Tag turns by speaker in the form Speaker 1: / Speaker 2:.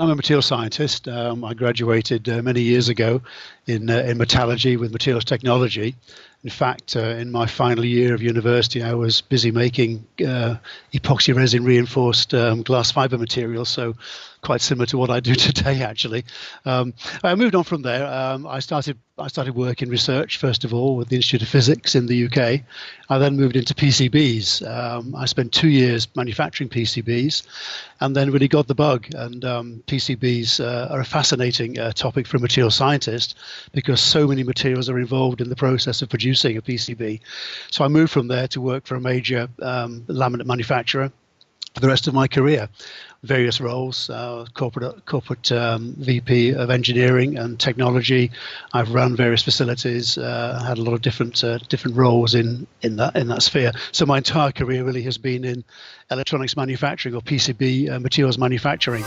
Speaker 1: I'm a material scientist. I graduated many years ago in metallurgy with materials technology. In fact, in my final year of university, I was busy making epoxy resin reinforced glass fiber materials, so quite similar to what I do today, actually. I moved on from there. I started work in research, first of all, with the Institute of Physics in the UK. I then moved into PCBs. I spent 2 years manufacturing PCBs and then really got the bug. And PCBs are a fascinating topic for a material scientist because so many materials are involved in the process of producing a PCB. So I moved from there to work for a major laminate manufacturer for the rest of my career. Various roles, corporate VP of engineering and technology. I've run various facilities, had a lot of different roles in that sphere. So my entire career really has been in electronics manufacturing or PCB materials manufacturing.